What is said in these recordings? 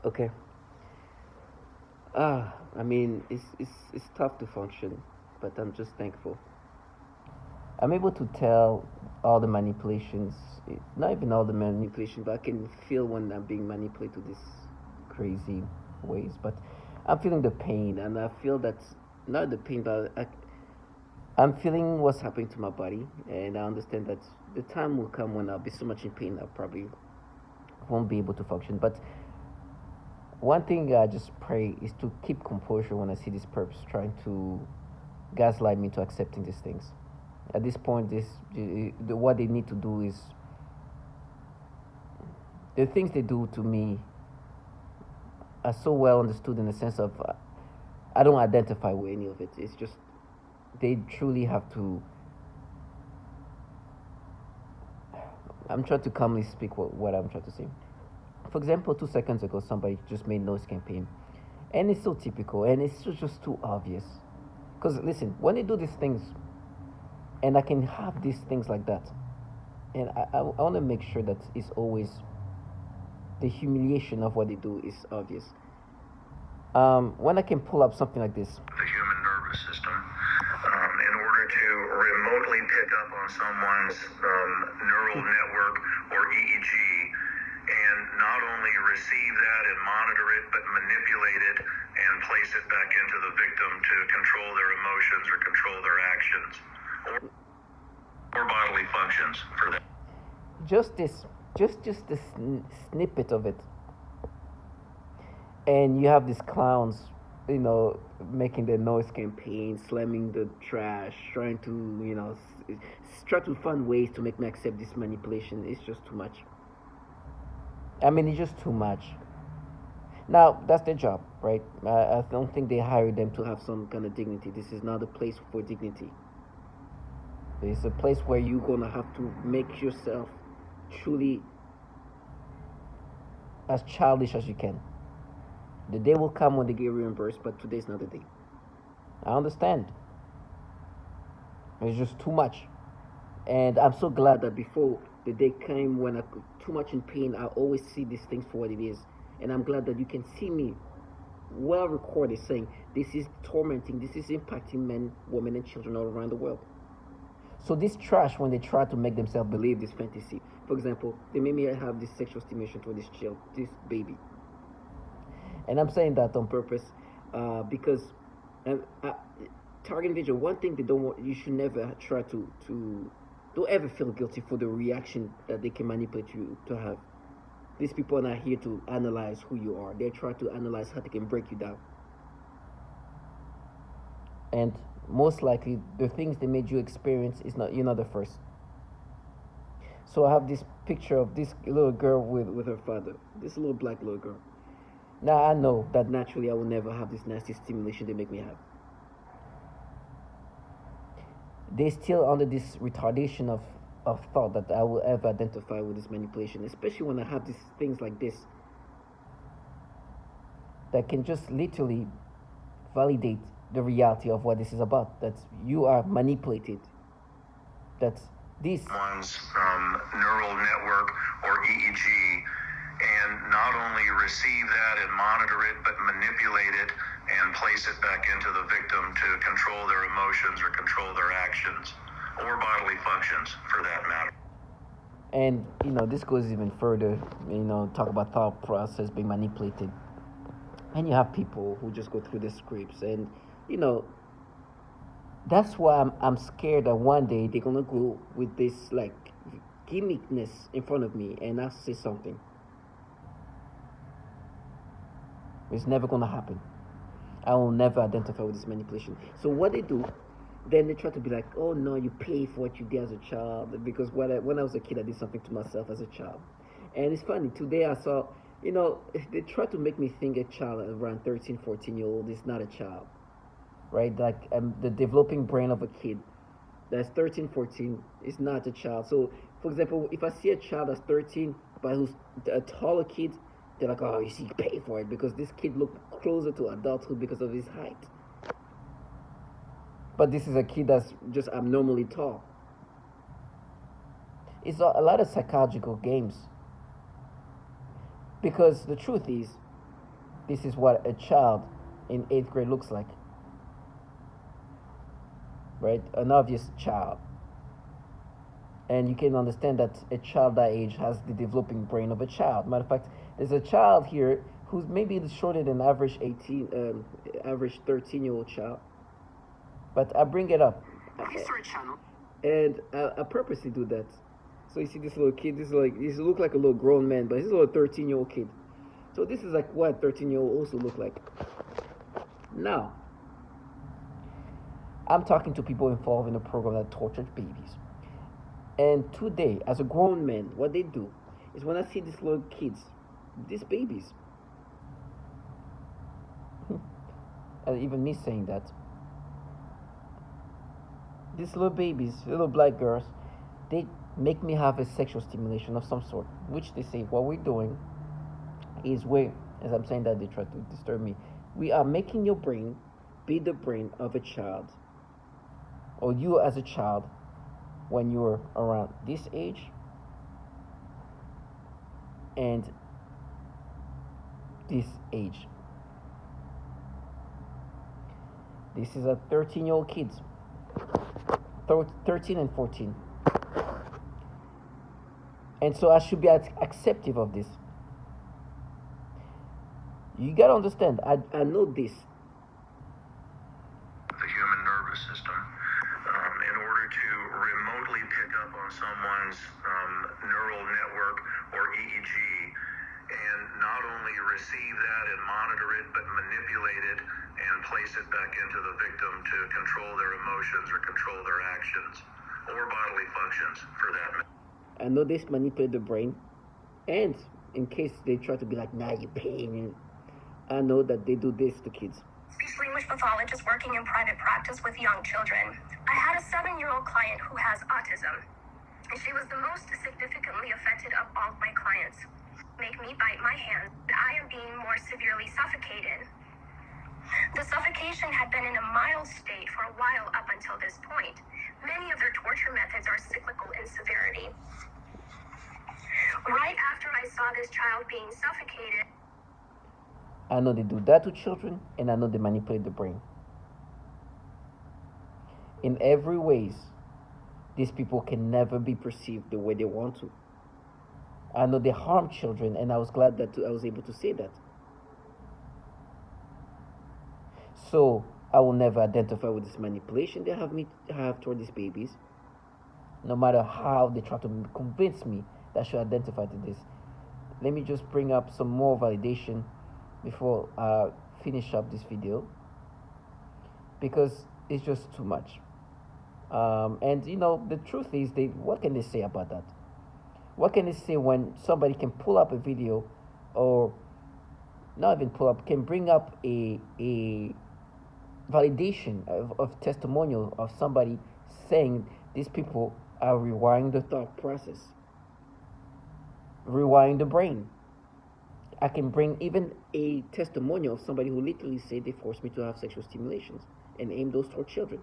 Okay. I mean, it's tough to function, but I'm just thankful. I'm able to tell all the manipulations, not even all the manipulation, but I can feel when I'm being manipulated to this crazy ways. But I'm feeling the pain, and I feel that not the pain, but I'm feeling what's happening to my body, and I understand that the time will come when I'll be so much in pain, I probably won't be able to function. But one thing I just pray is to keep composure when I see this perps trying to gaslight me to accepting these things. At this point, what they need to do is the things they do to me are so well understood in the sense of I don't identify with any of it. It's just they truly have to. I'm trying to calmly speak what I'm trying to say. For example, 2 seconds ago, somebody just made noise campaign, and it's so typical, and it's just too obvious. Because listen, when they do these things, and I can have these things like that, and I want to make sure that it's always the humiliation of what they do is obvious. When I can pull up something like this, the human nervous system, in order to remotely pick up on someone's neural network or EEG, and not only receive that and monitor it, but manipulate it and place it back into the victim to control their emotions or control their actions or bodily functions for that. just this snippet of it, and you have these clowns, making the noise campaign, slamming the trash, trying to, try to find ways to make me accept this manipulation. It's just too much. I mean, it's just too much. Now, that's their job, right? I don't think they hired them to have some kind of dignity. This is not a place for dignity. It's a place where you're gonna have to make yourself truly as childish as you can. The day will come when they get reimbursed, but today's not the day. I understand. It's just too much. And I'm so glad that before the day came when I could too much in pain, I always see these things for what it is. And I'm glad that you can see me well recorded saying this is tormenting, this is impacting men, women, and children all around the world. So this trash, when they try to make themselves believe this fantasy, for example, they made me have this sexual stimulation for this child, this baby. And I'm saying that on purpose because target individual, one thing they don't want, you should never try to don't ever feel guilty for the reaction that they can manipulate you to have. These people are not here to analyze who you are. They're trying to analyze how they can break you down. And most likely, the things they made you experience is not, you're not the first. So I have this picture of this little girl with her father, this little black little girl. Now I know that naturally I will never have this nasty stimulation they make me have. They're still under this retardation of thought that I will ever identify with this manipulation, especially when I have these things like this that can just literally validate the reality of what this is about, that you are manipulated, that this one's neural network or EEG, and not only receive that and monitor it, but manipulate it and place it back into the victim to control their emotions or control their actions or bodily functions for that matter. And this goes even further, talk about thought process being manipulated. And you have people who just go through the scripts, and that's why I'm scared that one day they're gonna go with this like gimmickness in front of me and I'll say something. It's never gonna happen. I will never identify with this manipulation. So what they do, then they try to be like, oh no, you pay for what you did as a child, because when I was a kid I did something to myself as a child. And it's funny, today I saw, they try to make me think a child around 13, 14-year-old is not a child, right? Like the developing brain of a kid that's 13, 14 is not a child. So for example, if I see a child that's 13 but who's a taller kid, they're like, oh, you see, pay for it because this kid looked closer to adulthood because of his height. But this is a kid that's just abnormally tall. It's a lot of psychological games. Because the truth is, this is what a child in 8th grade looks like, right? An obvious child. And you can understand that a child that age has the developing brain of a child. Matter of fact, there's a child here who's maybe shorter than average 13-year-old child. But I bring it up. And I purposely do that. So you see this little kid, this look like a little grown man, but he's a little 13-year-old kid. So this is like what 13-year-old also look like. Now, I'm talking to people involved in a program that tortured babies. And today, as a grown man, what they do is when I see these little kids, these babies, and even me saying that, these little babies, little black girls, they make me have a sexual stimulation of some sort, which they say what we're doing is as I'm saying that they try to disturb me, we are making your brain be the brain of a child, or you as a child when you're around this age and this age. This is a 13-year-old kids, 13 and 14. And so I should be acceptive of this. You gotta understand, I know this. The human nervous system, in order to remotely pick up on someone's neural network or EEG, and not only receive that and monitor it, but manipulate it and place it back into the victim to control their emotions or control their actions or bodily functions for that matter. I know this manipulate the brain, and in case they try to be like, nah, you're paying, I know that they do this to kids. Speech language pathologist working in private practice with young children. I had a 7-year-old client who has autism, and she was the most significantly affected of all my clients. Make me bite my hand. I am being more severely suffocated. The suffocation had been in a mild state for a while up until this point. Many of their torture methods are cyclical in severity. Right after I saw this child being suffocated, I know they do that to children, and I know they manipulate the brain. In every ways, these people can never be perceived the way they want to. I know they harm children, and I was glad that I was able to say that. So I will never identify with this manipulation they have toward these babies, no matter how they try to convince me that I should identify to this. Let me just bring up some more validation before I finish up this video, because it's just too much. And you know, the truth is, what can they say about that? What can they say when somebody can pull up a video, or not even pull up, can bring up a validation of testimonial of somebody saying these people are rewiring the thought process, rewiring the brain. I can bring even a testimonial of somebody who literally said they forced me to have sexual stimulations and aim those toward children.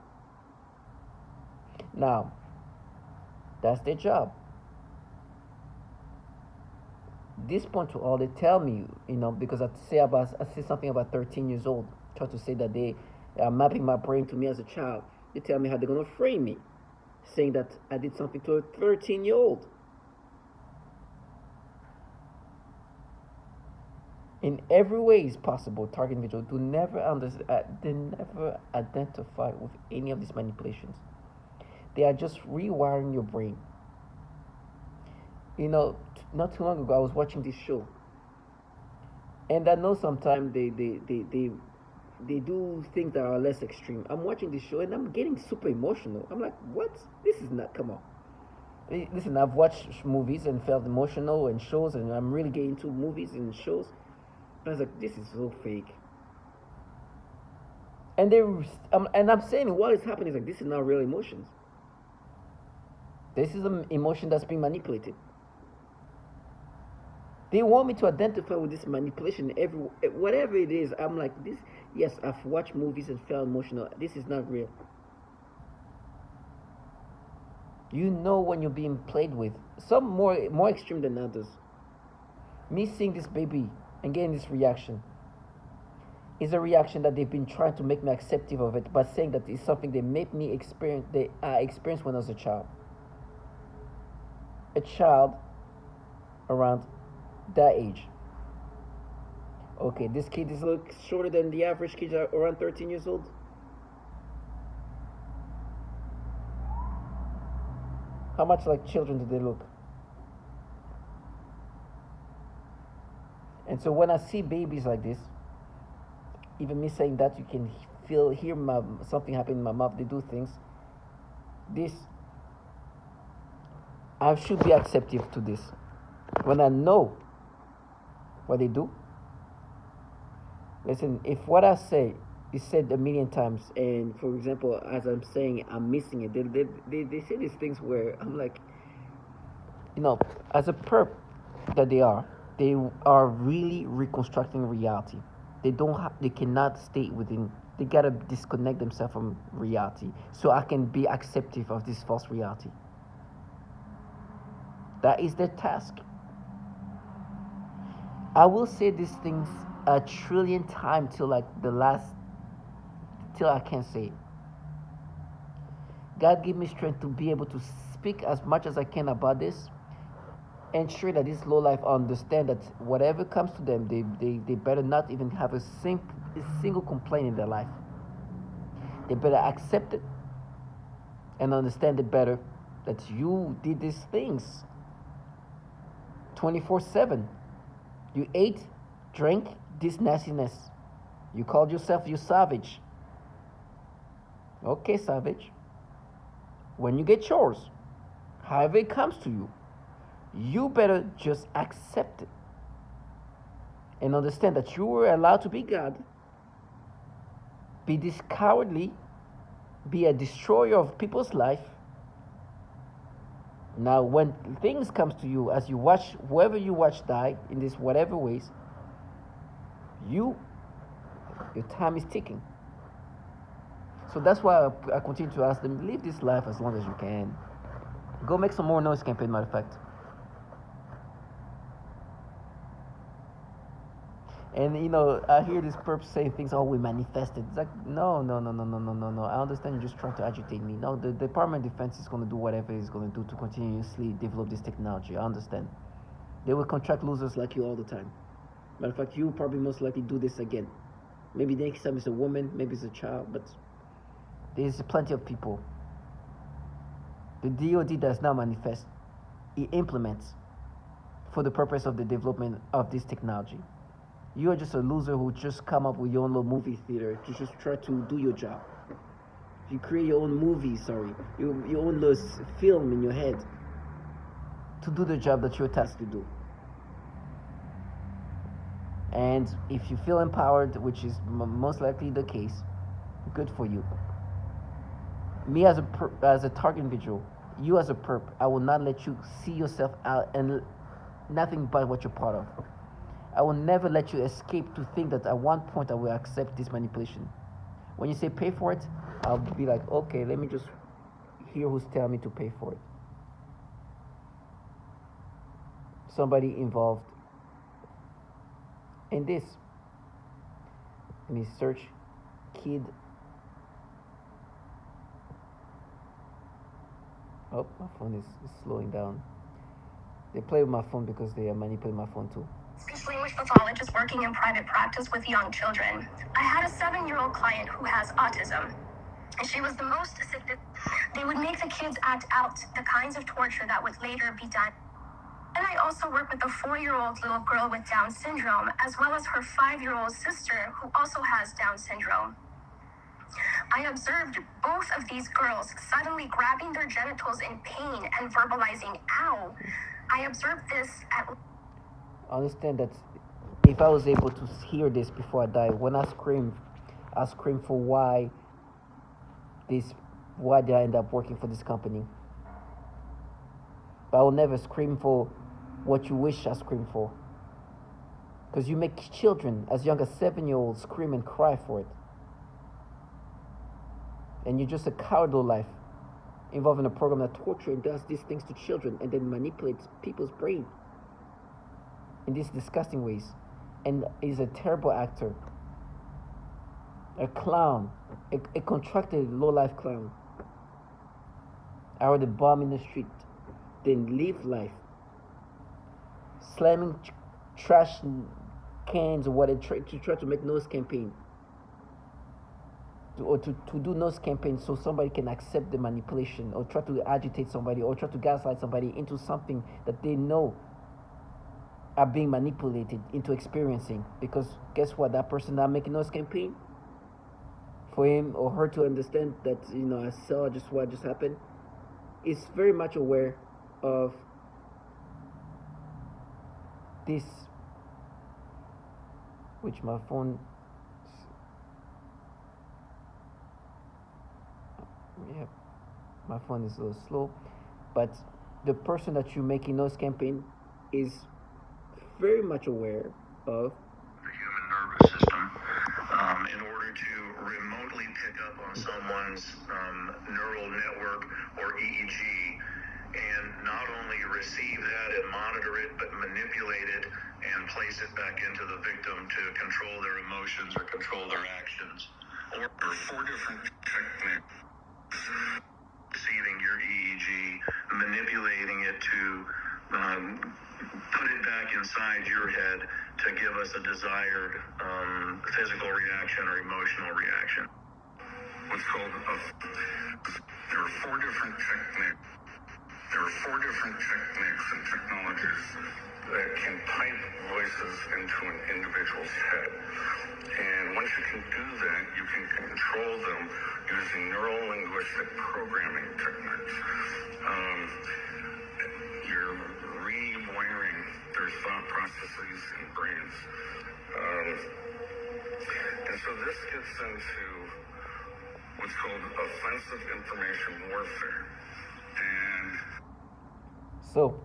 Now, that's their job. This point to all, they tell me, you know, because I say something about 13 years old, try to say that they are mapping my brain to me as a child. They tell me how they're going to frame me, saying that I did something to a 13-year-old. In every way is possible, target individuals do never identify with any of these manipulations. They are just rewiring your brain. You know, not too long ago I was watching this show, and I know sometimes they do things that are less extreme. I'm watching this show and I'm getting super emotional. I'm like, what? This is not, come on. Listen, I've watched movies and felt emotional and shows, and I'm really getting into movies and shows. I was like, this is so fake. And I'm saying what is happening is like, this is not real emotions. This is an emotion that's being manipulated. They want me to identify with this manipulation. Whatever it is, I'm like, this. Yes, I've watched movies and felt emotional. This is not real. You know when you're being played with. Some more extreme than others. Me seeing this baby and getting this reaction, It's a reaction that they've been trying to make me acceptive of it by saying that it's something they made me experience. They experienced when I was a child. A child around that age. Okay, this kid is a little shorter than the average kid, around 13 years old. How much like children do they look? And so when I see babies like this, even me saying that, you can hear something happen in my mouth. They do things. This, I should be acceptive to this. When I know what they do, listen, if what I say is said a million times, and for example, as I'm saying, I'm missing it, they say these things where I'm like, as a perp that they are really reconstructing reality. They cannot stay within, they gotta disconnect themselves from reality so I can be acceptive of this false reality. That is their task. I will say these things a trillion times till I can't say it. God give me strength to be able to speak as much as I can about this. Ensure that this low life understand that whatever comes to them, they better not even have a single complaint in their life. They better accept it and understand it better that you did these things 24/7. You ate, drank this nastiness. You called yourself you savage. Okay, savage. When you get yours, however it comes to you, you better just accept it and understand that you were allowed to be God, be this cowardly, be a destroyer of people's life. Now, when things comes to you, as you watch whoever you watch die in this whatever ways, your time is ticking. So that's why I continue to ask them, live this life as long as you can. Go make some more noise campaign, matter of fact. And I hear this perp saying things, oh, we manifested. It's like, no. I understand you're just trying to agitate me. No, the Department of Defense is going to do whatever it's going to do to continuously develop this technology. I understand. They will contract losers like you all the time. Matter of fact, you will probably most likely do this again. Maybe next time it's a woman, maybe it's a child, but there's plenty of people. The DoD does not manifest. It implements for the purpose of the development of this technology. You are just a loser who just come up with your own little movie theater to just try to do your job. You create your own movie, your own little film in your head to do the job that you're tasked to do. And if you feel empowered, which is most likely the case, good for you. Me as a target individual, you as a perp, I will not let you see yourself out and nothing but what you're part of. I will never let you escape to think that at one point I will accept this manipulation. When you say pay for it, I'll be like, okay, let me just hear who's telling me to pay for it. Somebody involved in this. Let me search kid. Oh, my phone is slowing down. They play with my phone because they are manipulating my phone too. Speech language pathologist working in private practice with young children. I had a 7-year-old client who has autism, and she was the most sick. They would make the kids act out the kinds of torture that would later be done. And I also work with a 4-year-old little girl with Down syndrome, as well as her 5-year-old sister who also has Down syndrome. I observed both of these girls suddenly grabbing their genitals in pain and verbalizing, ow. I observed this at... I understand that if I was able to hear this before I die, when I scream for why did I end up working for this company. But I will never scream for what you wish I scream for. Because you make children as young as 7-year-olds scream and cry for it. And you're just a coward life involved in a program that tortures and does these things to children and then manipulates people's brain in these disgusting ways, and is a terrible actor. a clown, a contracted low-life clown. I rather bomb in the street than live life. Slamming trash cans or what to try to make noise campaign. To do noise campaign so somebody can accept the manipulation or try to agitate somebody or try to gaslight somebody into something that they know are being manipulated into experiencing. Because guess what? That person that making noise campaign, for him or her to understand that, I saw just what just happened, is very much aware of this, which my phone, yeah, my phone is a little slow, but the person that you're making noise campaign is very much aware of the human nervous system in order to remotely pick up on someone's neural network or EEG, and not only receive that and monitor it, but manipulate it and place it back into the victim to control their emotions or control their actions. Or 4 different techniques. Receiving your EEG, manipulating it to put it back inside your head to give us a desired physical reaction or emotional reaction. What's called there are 4 different techniques. There are 4 different techniques and technologies that can pipe voices into an individual's head. And once you can do that, you can control them using neuro-linguistic programming techniques. You're rewiring their thought processes and brains. And so this gets into what's called offensive information warfare. And so,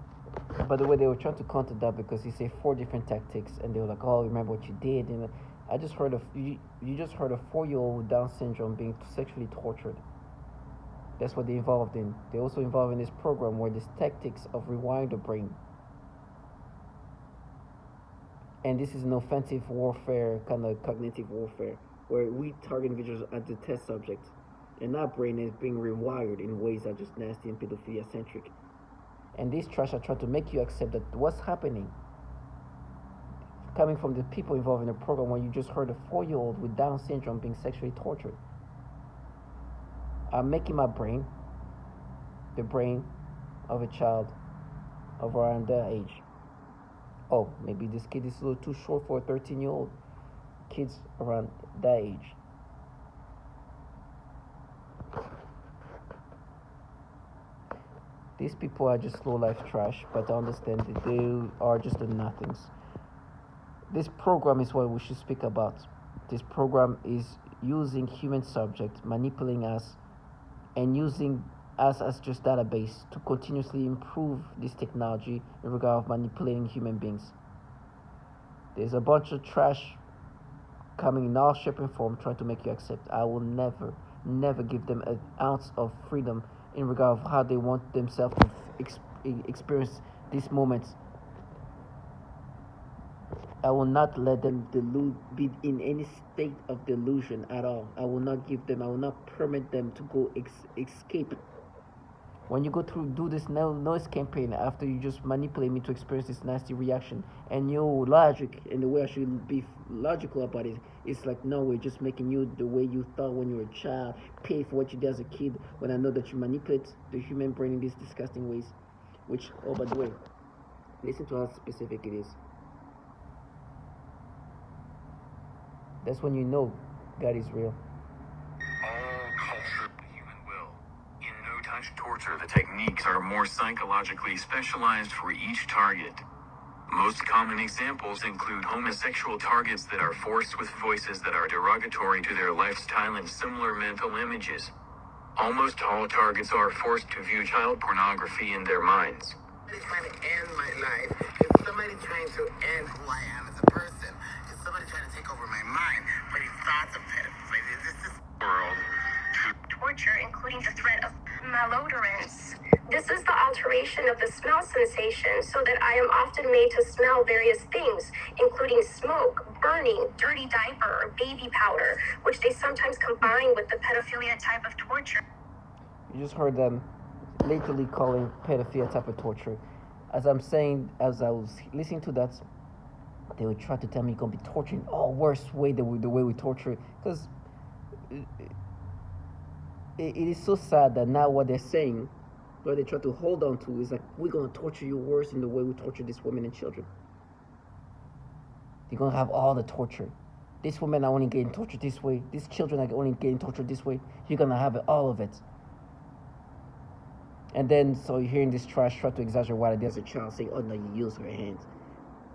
by the way, they were trying to counter that because he said 4 different tactics, and they were like, "Oh, remember what you did?" And I just heard of you just heard a 4-year-old with Down syndrome being sexually tortured. That's what they involved in. They also involved in this program where these tactics of rewiring the brain. And this is an offensive warfare, kind of cognitive warfare, where we target individuals as the test subjects, and our brain is being rewired in ways that are just nasty and pedophilia centric. And these trash are trying to make you accept that what's happening, coming from the people involved in the program, when you just heard a 4-year-old with Down syndrome being sexually tortured, are making my brain, the brain of a child of around that age. Oh, maybe this kid is a little too short for a 13-year-old. Kids around that age. These people are just low-life trash, but I understand that they are just the nothings. This program is what we should speak about. This program is using human subjects, manipulating us, and using us as just database to continuously improve this technology in regard of manipulating human beings. There's a bunch of trash coming in all shape and form trying to make you accept. I will never give them an ounce of freedom in regard of how they want themselves to experience these moments. I will not let them be in any state of delusion at all. I will not permit them to go escape. When you go through, do this noise campaign after you just manipulate me to experience this nasty reaction, and your logic and the way I should be logical about it, it's like, no, we're just making you the way you thought when you were a child, pay for what you did as a kid, when I know that you manipulate the human brain in these disgusting ways. Which, oh, by the way, listen to how specific it is. That's when you know God is real. Torture, the techniques are more psychologically specialized for each target. Most common examples include homosexual targets that are forced with voices that are derogatory to their lifestyle and similar mental images. Almost all targets are forced to view child pornography in their minds. Somebody's trying to end my life. If somebody's trying to end who I am as a person, if somebody's trying to take over my mind, putting thoughts of pedophilia, this world. Torture, including the threat of malodorants. This is the alteration of the smell sensation so that I am often made to smell various things, including smoke, burning, dirty diaper, or baby powder, which they sometimes combine with the pedophilia type of torture. You just heard them literally calling pedophilia type of torture. As I'm saying, as I was listening to that, they would try to tell me you're gonna be torturing. Oh, worst way the way we torture, because it is so sad that now what they're saying, what they try to hold on to, is like, we're gonna torture you worse in the way we torture these women and children. You're gonna have all the torture. These women are only getting tortured this way. These children are only getting tortured this way. You're gonna have all of it. And then, so you're hearing this trash try to exaggerate what I did as a child, saying, oh no, you use your hands.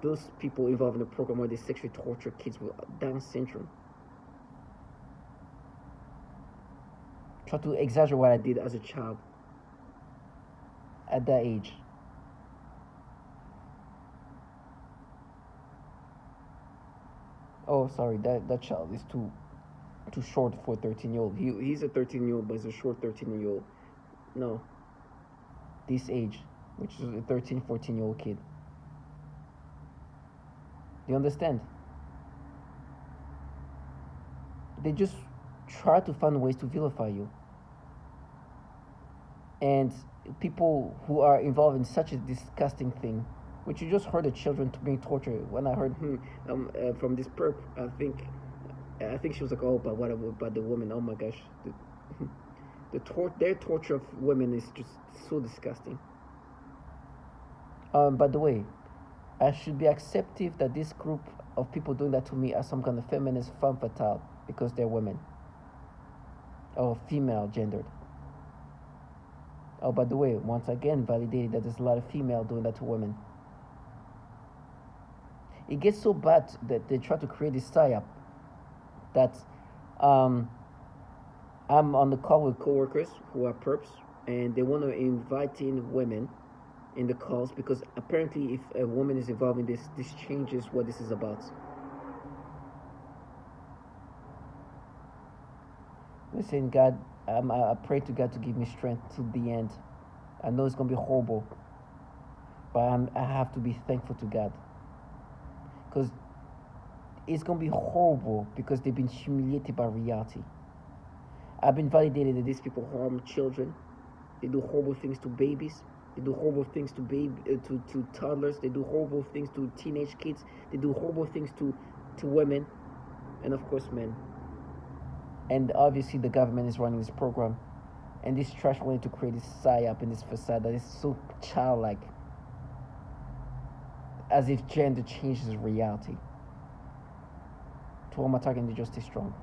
Those people involved in the program where they sexually torture kids with Down syndrome. Try to exaggerate what I did as a child at that age. Oh, sorry, that child is too short for a 13-year-old. He's a 13-year-old, but he's a short 13-year-old. No. This age, which is a 13, 14-year-old kid. Do you understand? They just try to find ways to vilify you. And people who are involved in such a disgusting thing, which you just heard the children being tortured. When I heard from this perp, I think she was like, oh, but what about the woman? Oh my gosh, their torture of women is just so disgusting. By the way, I should be acceptive that this group of people doing that to me are some kind of feminist femme fatale because they're women or female gendered. Oh, by the way, once again validated that there's a lot of female doing that to women. It gets so bad that they try to create this PSYOP that I'm on the call with coworkers who are perps, and they want to invite in women in the calls because apparently if a woman is involved in this changes what this is about. Listen, God, I pray to God to give me strength to the end. I know it's going to be horrible, but I have to be thankful to God. Because it's going to be horrible because they've been humiliated by reality. I've been validated that these people harm children. They do horrible things to babies. They do horrible things to toddlers. They do horrible things to teenage kids. They do horrible things to women, and of course men. And obviously the government is running this program, and this trash wanted to create this PSYOP and this facade that is so childlike, as if gender changes reality. To all my talking, they just stay strong.